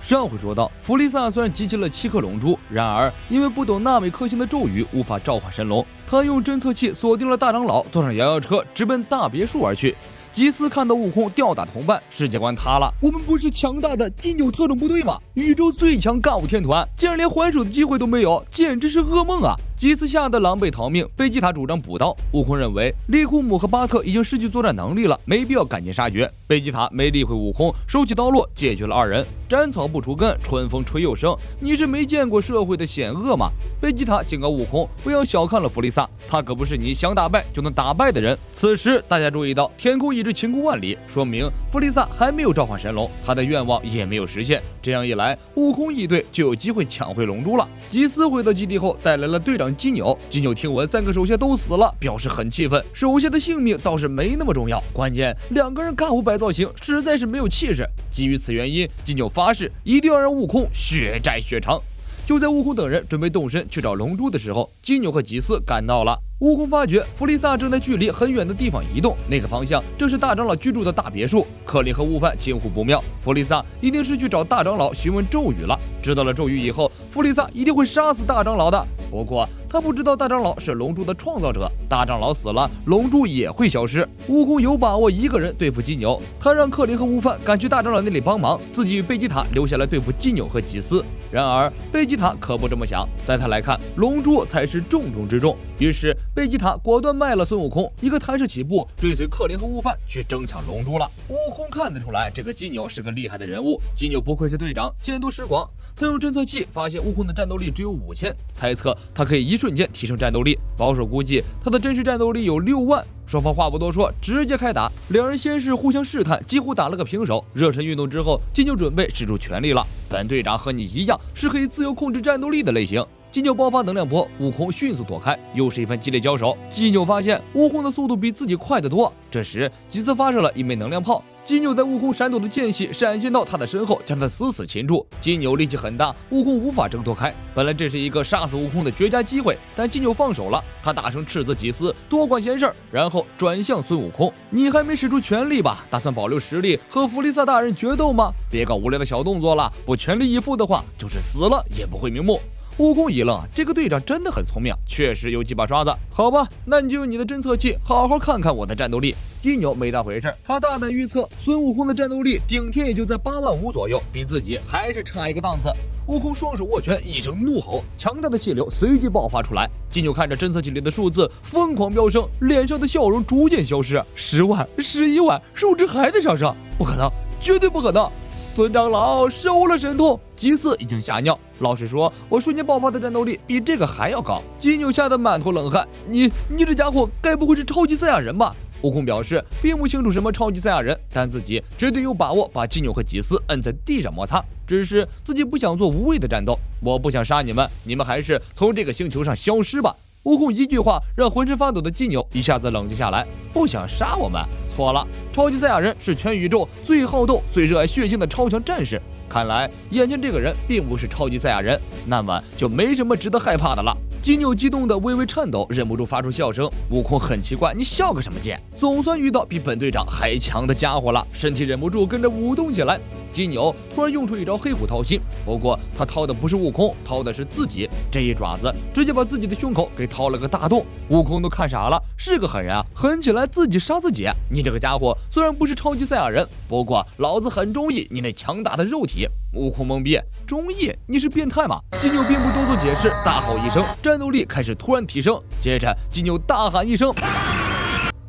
上回说到，弗利萨虽然集齐了7颗龙珠，然而因为不懂纳美克星的咒语，无法召唤神龙。他用侦测器锁定了大长老，坐上摇摇车直奔大别墅而去。吉斯看到悟空吊打同伴，世界观塌了。我们不是强大的金牛特种部队吗？宇宙最强尬舞天团，竟然连还手的机会都没有，简直是噩梦啊！吉斯吓得狼狈逃命，贝吉塔主张补刀。悟空认为利库姆和巴特已经失去作战能力了，没必要赶尽杀绝。贝吉塔没理会悟空，收起刀落，解决了2人。斩草不除根，春风吹又生。你是没见过社会的险恶吗？贝吉塔警告悟空不要小看了弗利萨，他可不是你想打败就能打败的人。此时大家注意到天空一直晴空万里，说明弗利萨还没有召唤神龙，他的愿望也没有实现。这样一来，悟空一队就有机会抢回龙珠了。吉斯回到基地后，带来了队长基纽。基纽听闻3个手下都死了，表示很气愤。手下的性命倒是没那么重要，关键2个人尬舞摆造型，实在是没有气势。基于此原因，基纽发誓一定要让悟空血债血偿。就在悟空等人准备动身去找龙珠的时候，基纽和吉斯赶到了。悟空发觉弗利萨正在距离很远的地方移动，那个方向正是大长老居住的大别墅。克林和悟饭惊呼不妙，弗利萨一定是去找大长老询问咒语了。知道了咒语以后，弗利萨一定会杀死大长老的。不过他不知道大长老是龙珠的创造者，大长老死了，龙珠也会消失。悟空有把握一个人对付基纽，他让克林和悟饭赶去大长老那里帮忙，自己与贝吉塔留下来对付基纽和吉斯。然而贝吉塔可不这么想，在他来看，龙珠才是重中之重。于是贝吉塔果断卖了孙悟空，一个弹射起步，追随克林和悟饭去争抢龙珠了。悟空看得出来，这个基纽是个厉害的人物。基纽不愧是队长，见多识广。他用侦测器发现悟空的战斗力只有5000，猜测他可以一瞬间提升战斗力。保守估计，他的真实战斗力有6万。双方话不多说，直接开打。2人先是互相试探，几乎打了个平手。热身运动之后，基纽准备使出全力了。本队长和你一样，是可以自由控制战斗力的类型。基纽爆发能量波，悟空迅速躲开，又是一番激烈交手。基纽发现悟空的速度比自己快得多。这时吉斯发射了一枚能量炮，基纽在悟空闪躲的间隙闪现到他的身后，将他死死擒住。基纽力气很大，悟空无法挣脱开。本来这是一个杀死悟空的绝佳机会，但基纽放手了。他大声斥责吉斯多管闲事，然后转向孙悟空：“你还没使出全力吧？打算保留实力和弗利萨大人决斗吗？别搞无聊的小动作了，不全力以赴的话，就是死了也不会瞑目。”悟空一愣，这个队长真的很聪明，确实有几把刷子。好吧，那你就用你的侦测器好好看看我的战斗力。基纽没当回事，他大胆预测孙悟空的战斗力顶天也就在85000左右，比自己还是差一个档次。悟空双手握拳，一声怒吼，强大的气流随即爆发出来。基纽看着侦测器里的数字疯狂飙升，脸上的笑容逐渐消失。10万、11万，数值还在上升，不可能，绝对不可能！孙长老收了神通，吉斯已经吓尿。老实说，我瞬间爆发的战斗力比这个还要高。基纽吓得满头冷汗，你这家伙该不会是超级赛亚人吧？悟空表示并不清楚什么超级赛亚人，但自己绝对有把握把基纽和吉斯摁在地上摩擦，只是自己不想做无谓的战斗。我不想杀你们，你们还是从这个星球上消失吧。悟空一句话让浑身发抖的基纽一下子冷静下来。不想杀我们？错了，超级赛亚人是全宇宙最好斗、最热爱血腥的超强战士。看来眼前这个人并不是超级赛亚人，那么就没什么值得害怕的了。基纽激动的微微颤抖，忍不住发出笑声。悟空很奇怪，你笑个什么劲？总算遇到比本队长还强的家伙了，身体忍不住跟着舞动起来。基纽突然用出一招黑虎掏心，不过他掏的不是悟空，掏的是自己。这一爪子直接把自己的胸口给掏了个大洞，悟空都看傻了，是个狠人啊，狠起来自己杀自己。你这个家伙虽然不是超级赛亚人，不过老子很中意你那强大的肉体。悟空懵逼，中意？你是变态吗？基纽并不多做解释，大吼一声，战斗力开始突然提升。接着基纽大喊一声，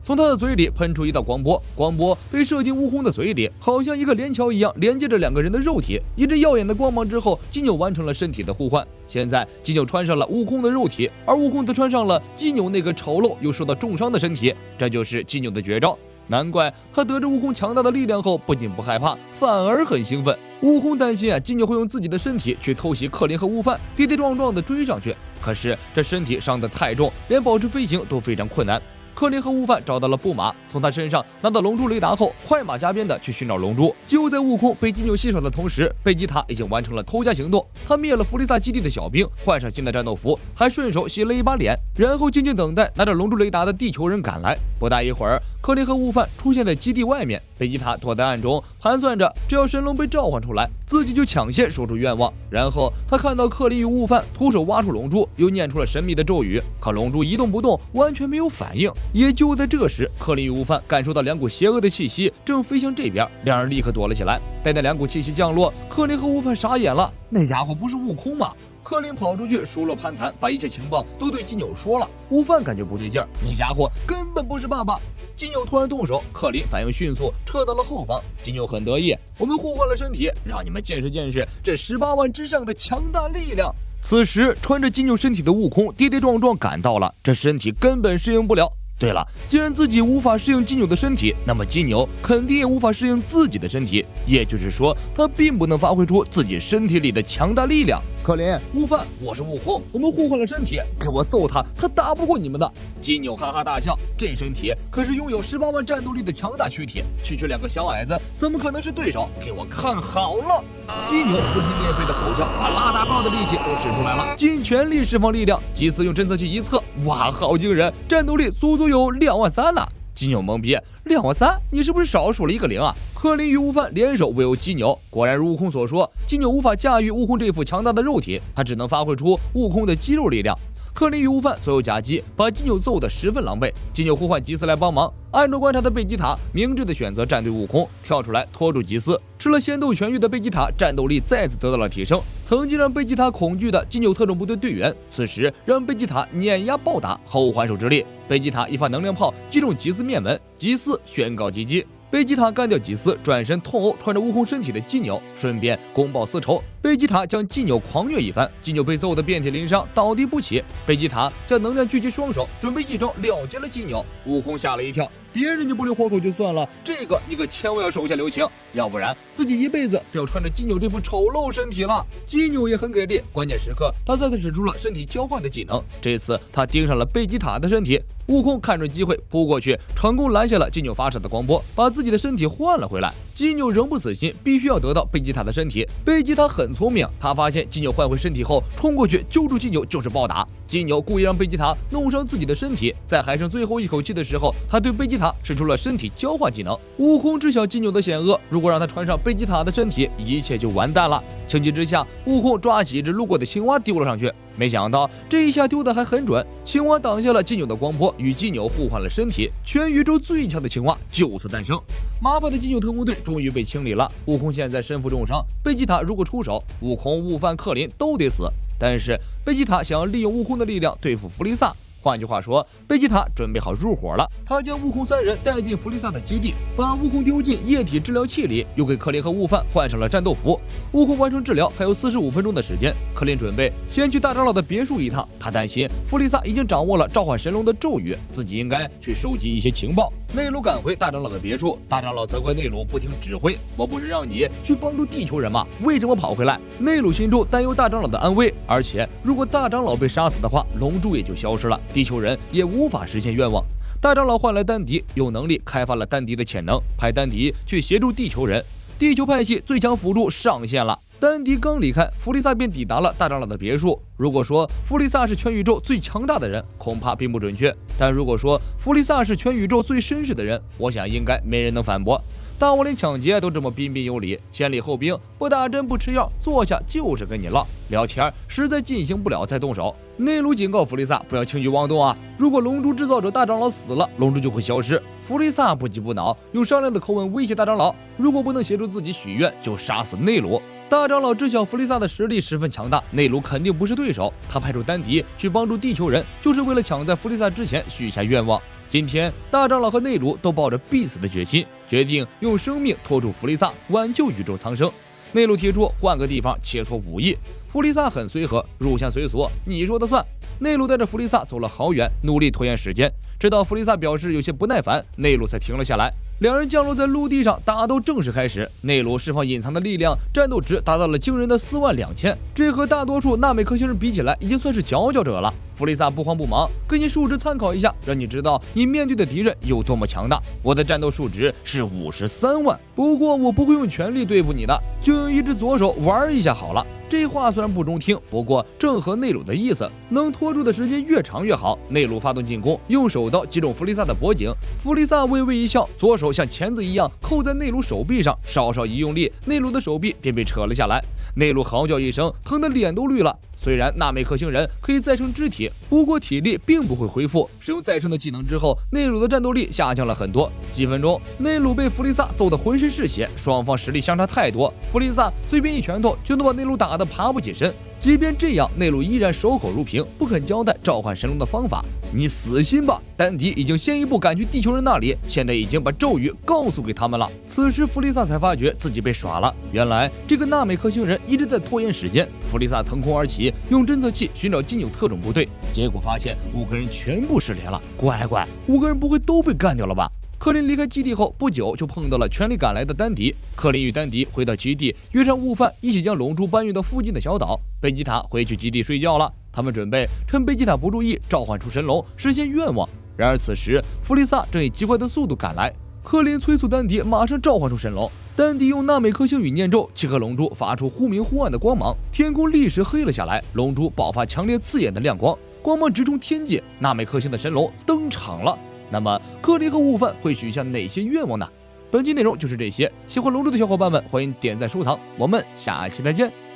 从他的嘴里喷出一道光波，光波被射进悟空的嘴里，好像一个连桥一样连接着2个人的肉体。一阵耀眼的光芒之后，基纽完成了身体的互换。现在基纽穿上了悟空的肉体，而悟空则穿上了基纽那个丑陋又受到重伤的身体，这就是基纽的绝招。难怪他得知悟空强大的力量后，不仅不害怕，反而很兴奋。悟空担心基纽会用自己的身体去偷袭克林和悟饭，跌跌撞撞地追上去。可是这身体伤得太重，连保持飞行都非常困难。克林和悟饭找到了布马，从他身上拿到龙珠雷达后，快马加鞭的去寻找龙珠。就在悟空被基纽戏耍的同时，贝吉塔已经完成了偷家行动。他灭了弗利萨基地的小兵，换上新的战斗服，还顺手洗了一把脸，然后静静等待拿着龙珠雷达的地球人赶来。不大一会儿，克林和悟饭出现在基地外面。贝吉塔躲在暗中盘算着，只要神龙被召唤出来，自己就抢先说出愿望。然后他看到克林与悟饭徒手挖出龙珠，又念出了神秘的咒语，可龙珠一动不动，完全没有反应。也就在这时，克林与悟饭感受到两股邪恶的气息正飞向这边，两人立刻躲了起来。待那两股气息降落，克林和悟饭傻眼了，那家伙不是悟空吗？克林跑出去数落攀谈，把一切情报都对金牛说了。悟饭感觉不对劲儿，那家伙根本不是爸爸。金牛突然动手，克林反应迅速，撤到了后方。金牛很得意，我们互换了身体，让你们见识见识这18万之上的强大力量。此时穿着金牛身体的悟空跌跌撞撞赶到了，这身体根本适应不了。对了，既然自己无法适应金牛的身体，那么金牛肯定也无法适应自己的身体，也就是说，他并不能发挥出自己身体里的强大力量。克林、悟饭，我是悟空，我们互换了身体，给我揍他，他打不过你们的。金牛哈哈大笑，这身体可是拥有18万战斗力的强大躯体，区区两个小矮子怎么可能是对手？给我看好了！金牛撕心裂肺的吼叫，把拉大号的力气都使出来了，尽全力释放力量。吉斯用侦测器一测，哇，好惊人，战斗力足足有2万3呢！金牛懵逼，2万3，你是不是少数了一个0啊？克林与悟饭联手围殴金牛，果然如悟空所说，金牛无法驾驭悟空这副强大的肉体，他只能发挥出悟空的肌肉力量。克林与悟饭所有夹击，把金牛揍得十分狼狈。金牛呼唤吉斯来帮忙，暗中观察的贝吉塔明智的选择站队悟空，跳出来拖住吉斯。吃了仙豆痊愈的贝吉塔战斗力再次得到了提升。曾经让贝吉塔恐惧的金牛特种部队队员，此时让贝吉塔碾压暴打，毫无还手之力。贝吉塔一发能量炮击中吉斯面门，吉斯宣告击击。贝吉塔干掉吉斯，转身痛殴穿着悟空身体的金牛，顺便公报私仇。贝吉塔将金牛狂虐一番，金牛被揍得遍体鳞伤，倒地不起。贝吉塔将能量聚集双手，准备一招了结了金牛。悟空吓了一跳，别人你不留活口就算了，这个你可千万要手下留情，要不然自己一辈子都要穿着金牛这副丑陋身体了。金牛也很给力，关键时刻他再次使出了身体交换的技能，这次他盯上了贝吉塔的身体。悟空看准机会扑过去，成功拦下了金牛发射的光波，把自己的身体换了回来。金牛仍不死心，必须要得到贝吉塔的身体。贝吉塔很聪明，他发现金牛换回身体后，冲过去揪住金牛就是暴打。金牛故意让贝吉塔弄伤自己的身体，在还剩最后一口气的时候，他对贝吉塔使出了身体交换技能。悟空知晓金牛的险恶，如果让他穿上贝吉塔的身体，一切就完蛋了。情急之下，悟空抓起一只路过的青蛙丢了上去，没想到这一下丢的还很准，青蛙挡下了金牛的光波，与金牛互换了身体，全宇宙最强的青蛙就此诞生。麻烦的金牛特工队终于被清理了，悟空现在身负重伤，贝吉塔如果出手，悟空、悟饭、克林都得死。但是贝吉塔想要利用悟空的力量对付弗利萨，换句话说，贝吉塔准备好入伙了。他将悟空3人带进弗利萨的基地，把悟空丢进液体治疗器里，又给克林和悟饭换上了战斗服。悟空完成治疗还有45分钟的时间，克林准备先去大长老的别墅一趟。他担心弗利萨已经掌握了召唤神龙的咒语，自己应该去收集一些情报。内鲁赶回大长老的别墅，大长老责怪内鲁不听指挥，我不是让你去帮助地球人吗？为什么跑回来？内鲁心中担忧大长老的安危，而且如果大长老被杀死的话，龙珠也就消失了，地球人也无法实现愿望。大长老换来丹迪，有能力开发了丹迪的潜能，派丹迪去协助地球人。地球派系最强辅助上线了。丹迪刚离开，弗利萨便抵达了大长老的别墅。如果说弗利萨是全宇宙最强大的人，恐怕并不准确。但如果说弗利萨是全宇宙最绅士的人，我想应该没人能反驳。大王连抢劫都这么彬彬有礼，先礼后兵，不打针不吃药，坐下就是跟你唠聊天，实在进行不了再动手。内鲁警告弗利萨不要轻举妄动啊！如果龙珠制造者大长老死了，龙珠就会消失。弗利萨不急不恼，用商量的口吻威胁大长老，如果不能协助自己许愿，就杀死内鲁。大长老知晓弗利萨的实力十分强大，内鲁肯定不是对手。他派出丹迪去帮助地球人，就是为了抢在弗利萨之前许下愿望。今天大长老和内鲁都抱着必死的决心，决定用生命拖住弗利萨，挽救宇宙苍生。内鲁提出换个地方切磋武艺，弗利萨很随和，入乡随俗，你说的算。内鲁带着弗利萨走了好远，努力拖延时间，直到弗利萨表示有些不耐烦，内鲁才停了下来。两人降落在陆地上，打斗正式开始。内鲁释放隐藏的力量，战斗值达到了惊人的42000，这和大多数纳美克星人比起来，已经算是佼佼者了。弗利萨不慌不忙，给你数值参考一下，让你知道你面对的敌人有多么强大。我的战斗数值是53万，不过我不会用全力对付你的，就用一只左手玩一下好了。这话虽然不中听，不过正合内鲁的意思，能拖住的时间越长越好。内鲁发动进攻，用手刀击中弗利萨的脖颈，弗利萨微微一笑，左手像钳子一样扣在内鲁手臂上，稍稍一用力，内鲁的手臂便被扯了下来。内鲁嚎叫一声，疼得脸都绿了。虽然纳美克星人可以再生肢体，不过体力并不会恢复。使用再生的技能之后，内鲁的战斗力下降了很多。几分钟，内鲁被弗利萨揍得浑身是血，双方实力相差太多。弗利萨随便一拳头就能把内鲁打得爬不起身。即便这样，内鲁依然守口如瓶，不肯交代召唤神龙的方法。你死心吧！丹迪已经先一步赶去地球人那里，现在已经把咒语告诉给他们了。此时弗利萨才发觉自己被耍了，原来这个纳美克星人一直在拖延时间。弗利萨腾空而起，用侦测器寻找金纽特种部队，结果发现5个人全部失联了。乖乖，5个人不会都被干掉了吧？克林离开基地后不久就碰到了全力赶来的丹迪。克林与丹迪回到基地，约上悟饭一起将龙珠搬运到附近的小岛。贝吉塔回去基地睡觉了，他们准备趁贝吉塔不注意召唤出神龙，实现愿望。然而此时弗利萨正以极快的速度赶来，克林催促丹迪马上召唤出神龙。丹迪用纳美克星语念咒，7颗龙珠发出忽明忽暗的光芒，天空立时黑了下来，龙珠爆发强烈刺眼的亮光，光芒直冲天界。纳美克星的神龙登场了。那么克林和悟饭会许下哪些愿望呢？本期内容就是这些，喜欢龙珠的小伙伴们欢迎点赞收藏，我们下期再见。